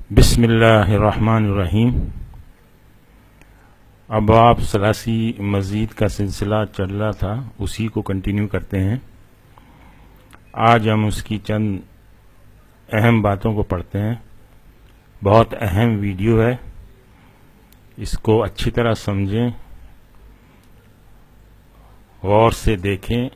بسم اللہ الرحمن الرحیم۔ اب آپ ثلاثی مزید کا سلسلہ چل رہا تھا، اسی کو کنٹینیو کرتے ہیں۔ آج ہم اس کی چند اہم باتوں کو پڑھتے ہیں۔ بہت اہم ویڈیو ہے، اس کو اچھی طرح سمجھیں، غور سے دیکھیں۔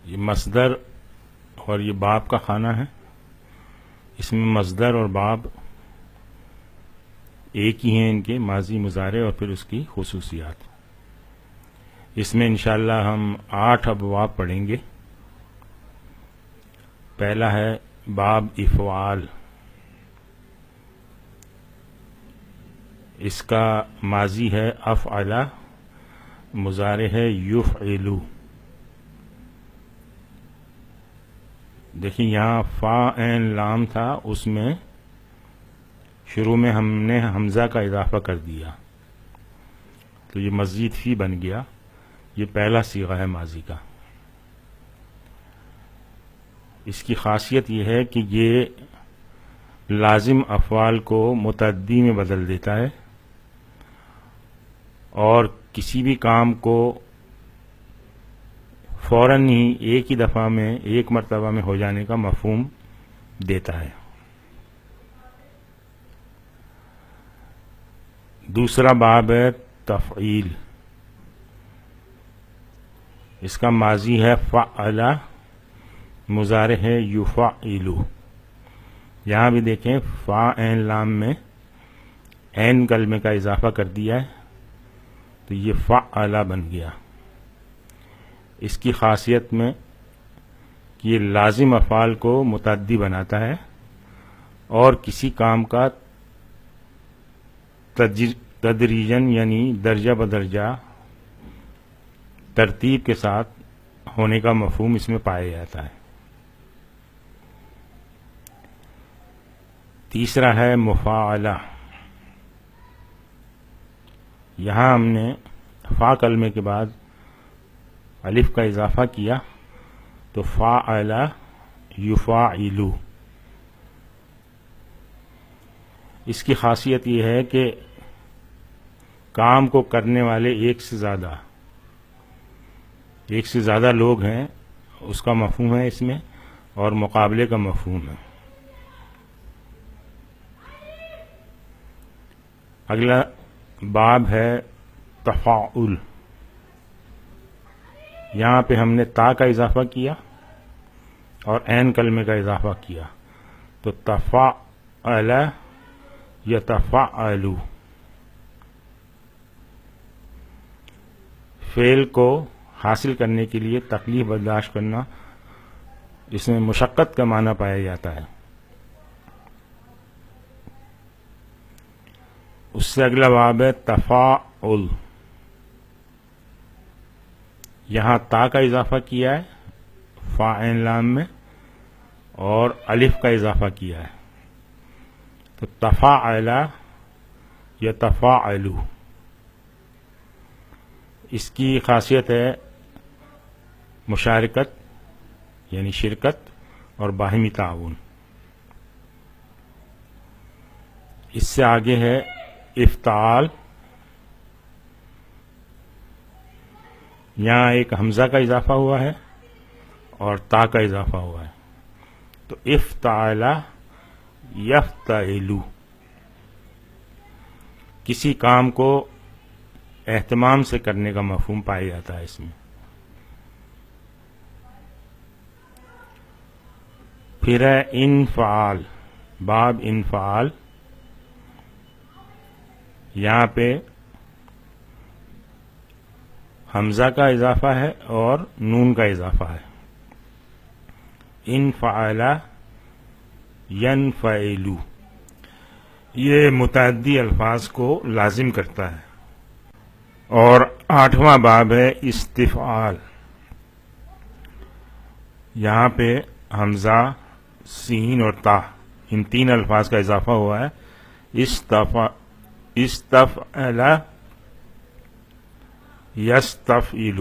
یہ مصدر اور یہ باب کا خانہ ہے، اس میں مصدر اور باب ایک ہی ہیں، ان کے ماضی مضارع اور پھر اس کی خصوصیات۔ اس میں انشاءاللہ ہم 8 ابواب پڑھیں گے۔ پہلا ہے باب افعال، اس کا ماضی ہے افعل، مضارع ہے یفعل۔ دیکھیں یہاں فا عین لام تھا، اس میں شروع میں ہم نے حمزہ کا اضافہ کر دیا تو یہ مزید فی بن گیا۔ یہ پہلا صیغہ ہے ماضی کا۔ اس کی خاصیت یہ ہے کہ یہ لازم افعال کو متعدی میں بدل دیتا ہے اور کسی بھی کام کو فوراً ہی ایک ہی دفعہ میں ایک مرتبہ میں ہو جانے کا مفہوم دیتا ہے۔ دوسرا باب ہے تفعیل، اس کا ماضی ہے فعل، مضارع ہے یفعل۔ یہاں بھی دیکھیں فا عین لام میں عین کلمے کا اضافہ کر دیا ہے تو یہ فعل بن گیا۔ اس کی خاصیت میں کہ یہ لازم افعال کو متعدی بناتا ہے اور کسی کام کا تدریجاً یعنی درجہ بدرجہ ترتیب کے ساتھ ہونے کا مفہوم اس میں پایا جاتا ہے۔ تیسرا ہے مفاعلہ، یہاں ہم نے فا کلمے کے بعد الف کا اضافہ کیا تو فاعل یفاعل۔ اس کی خاصیت یہ ہے کہ کام کو کرنے والے ایک سے زیادہ لوگ ہیں، اس کا مفہوم ہے اس میں، اور مقابلے کا مفہوم ہے۔ اگلا باب ہے تفاعل، یہاں پہ ہم نے تا کا اضافہ کیا اور عین کلمے کا اضافہ کیا تو تفاعل یتفاعل۔ فعل کو حاصل کرنے کے لیے تکلیف برداشت کرنا، اس میں مشقت کا معنی پایا جاتا ہے۔ اس سے اگلا باب ہے تفاعل، یہاں تا کا اضافہ کیا ہے فا عین لام میں اور الف کا اضافہ کیا ہے تو تفاعل یتفاعل۔ اس کی خاصیت ہے مشارکت یعنی شرکت اور باہمی تعاون۔ اس سے آگے ہے افتعال، یہاں ایک حمزہ کا اضافہ ہوا ہے اور تا کا اضافہ ہوا ہے تو افتعل یفتعل۔ کسی کام کو اہتمام سے کرنے کا مفہوم پایا جاتا ہے اس میں۔ پھر ہے انفعال، باب انفعال، یہاں پہ حمزہ کا اضافہ ہے اور نون کا اضافہ ہے۔ انفعل ینفعل، یہ متعدی الفاظ کو لازم کرتا ہے۔ اور 8واں باب ہے استفعال، یہاں پہ حمزہ، سین اور تا، ان 3 الفاظ کا اضافہ ہوا ہے۔ استفعل یستفعل،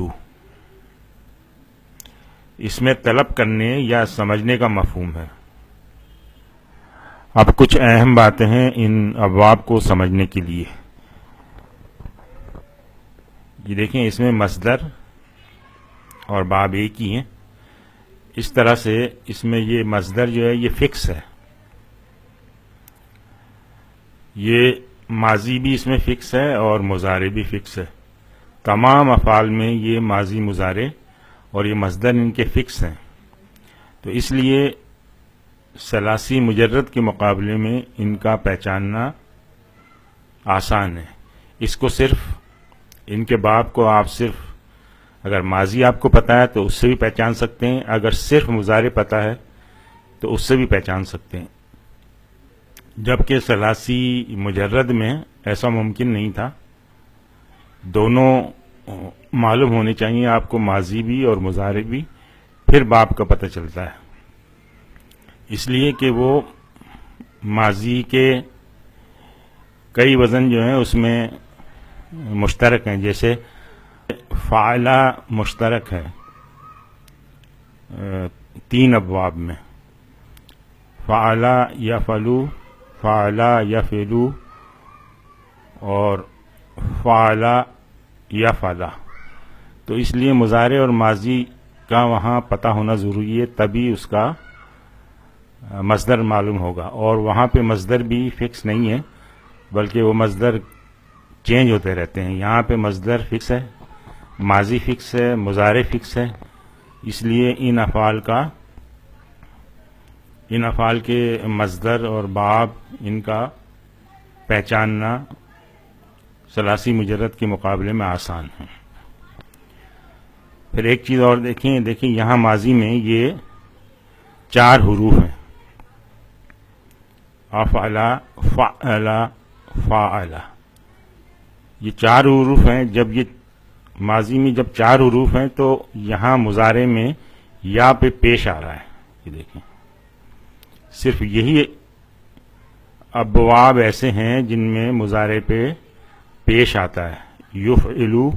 اس میں طلب کرنے یا سمجھنے کا مفہوم ہے۔ اب کچھ اہم باتیں ہیں ان ابواب کو سمجھنے کے لیے۔ یہ دیکھیں، اس میں مصدر اور باب ایک ہی ہیں۔ اس طرح سے اس میں یہ مصدر جو ہے یہ فکس ہے، یہ ماضی بھی اس میں فکس ہے اور مضارع بھی فکس ہے۔ تمام افعال میں یہ ماضی، مضارع اور یہ مصدر ان کے فکس ہیں، تو اس لیے ثلاثی مجرد کے مقابلے میں ان کا پہچاننا آسان ہے۔ اس کو صرف ان کے باب کو آپ صرف اگر ماضی آپ کو پتہ ہے تو اس سے بھی پہچان سکتے ہیں، اگر صرف مضارع پتہ ہے تو اس سے بھی پہچان سکتے ہیں، جبکہ ثلاثی مجرد میں ایسا ممکن نہیں تھا۔ دونوں معلوم ہونے چاہیے آپ کو، ماضی بھی اور مضارع بھی، پھر باب کا پتہ چلتا ہے۔ اس لیے کہ وہ ماضی کے کئی وزن جو ہیں اس میں مشترک ہیں، جیسے فعلا مشترک ہے 3 ابواب میں، فعلا یفعلو، فعلا یفعلو اور فعلا یفعلا۔ تو اس لیے مضارع اور ماضی کا وہاں پتہ ہونا ضروری ہے، تبھی اس کا مصدر معلوم ہوگا۔ اور وہاں پہ مصدر بھی فکس نہیں ہے، بلکہ وہ مصدر چینج ہوتے رہتے ہیں۔ یہاں پہ مصدر فکس ہے، ماضی فکس ہے، مضارع فکس ہے، اس لیے ان افعال کے مصدر اور باب ان کا پہچاننا ثلاثی مجرد کے مقابلے میں آسان ہے۔ پھر ایک چیز اور دیکھیں یہاں ماضی میں یہ 4 حروف ہیں، افعلا، فعلا، فاعلا، یہ 4 حروف ہیں۔ جب یہ ماضی میں جب 4 حروف ہیں تو یہاں مضارع میں یا پہ پیش آ رہا ہے۔ یہ دیکھیں، صرف یہی ابواب ایسے ہیں جن میں مضارع پہ پیش آتا ہے، یفعلو،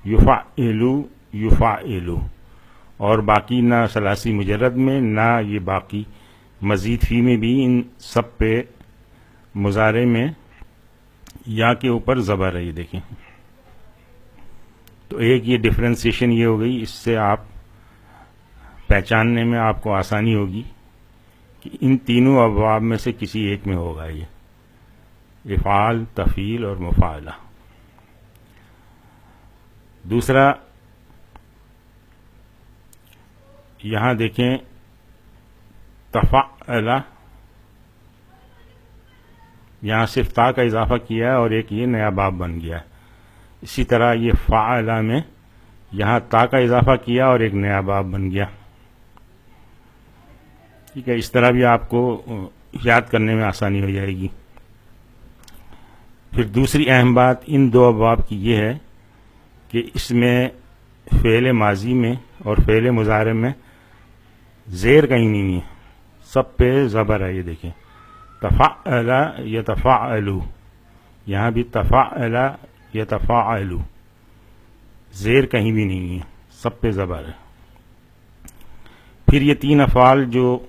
یفعلو، یفعلو، اور باقی نہ ثلاثی مجرد میں نہ یہ باقی مزید فی میں بھی ان سب پہ مضارع میں یا کے اوپر زبر ہے۔ یہ دیکھیں، تو ایک یہ ڈفرینسیشن یہ ہو گئی، اس سے آپ پہچاننے میں آپ کو آسانی ہوگی کہ ان تینوں ابواب میں سے کسی ایک میں ہوگا یہ افعال، تفعیل اور مفاعلہ۔ دوسرا، یہاں دیکھیں تفعلا، یہاں صرف تا کا اضافہ کیا ہے اور ایک یہ نیا باب بن گیا ہے۔ اسی طرح یہ فعلا میں یہاں تا کا اضافہ کیا اور ایک نیا باب بن گیا۔ ٹھیک ہے، اس طرح بھی آپ کو یاد کرنے میں آسانی ہو جائے گی۔ پھر دوسری اہم بات ان 2 ابواب کی یہ ہے کہ اس میں فعل ماضی میں اور فعل مضارع میں زیر کہیں نہیں ہے، سب پہ زبر ہے۔ یہ دیکھیں، تفعلا یتفعلو، یہاں بھی تفعلا یتفعلو، زیر کہیں بھی نہیں ہے، سب پہ زبر ہے۔ پھر یہ 3 افعال جو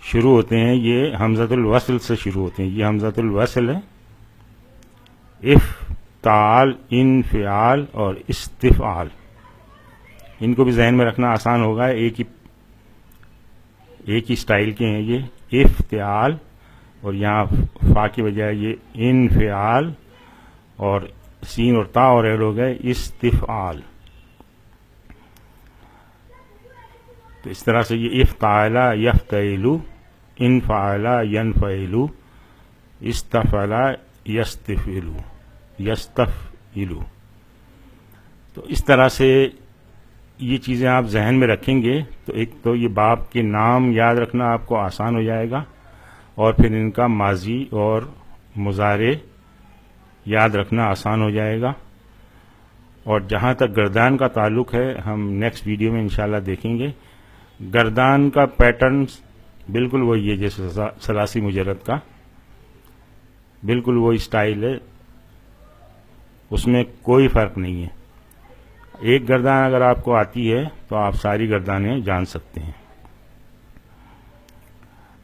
شروع ہوتے ہیں یہ حمزۃ الوصل سے شروع ہوتے ہیں۔ یہ حمزۃ الوصل ہے، افتعال، انفعال اور استفعال۔ ان کو بھی ذہن میں رکھنا آسان ہوگا، ایک ہی سٹائل کے ہیں یہ، افتعال اور یہاں فا کی بجائے یہ انفعال، اور سین اور تا اور ایڈ ہو گئے استفعال۔ تو اس طرح سے یہ افتعلا یفتعلو، انفعلا ینفعلو، استفعلا یستفعلو، یستفعلو۔ تو اس طرح سے یہ چیزیں آپ ذہن میں رکھیں گے تو ایک تو یہ باب کے نام یاد رکھنا آپ کو آسان ہو جائے گا، اور پھر ان کا ماضی اور مضارع یاد رکھنا آسان ہو جائے گا۔ اور جہاں تک گردان کا تعلق ہے، ہم نیکسٹ ویڈیو میں انشاءاللہ دیکھیں گے، گردان کا پیٹرن بالکل وہی ہے جیسے ثلاثی مجرد کا، بالکل وہی سٹائل ہے، اس میں کوئی فرق نہیں ہے۔ ایک گردان اگر آپ کو آتی ہے تو آپ ساری گردانیں جان سکتے ہیں۔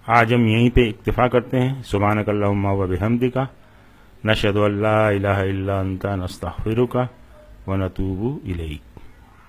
آج ہم یہیں پہ اکتفا کرتے ہیں۔ سبحانک اللہم و بحمدک، نشہد ان لا الہ الا انت، نستغفرک و نتوب الیک۔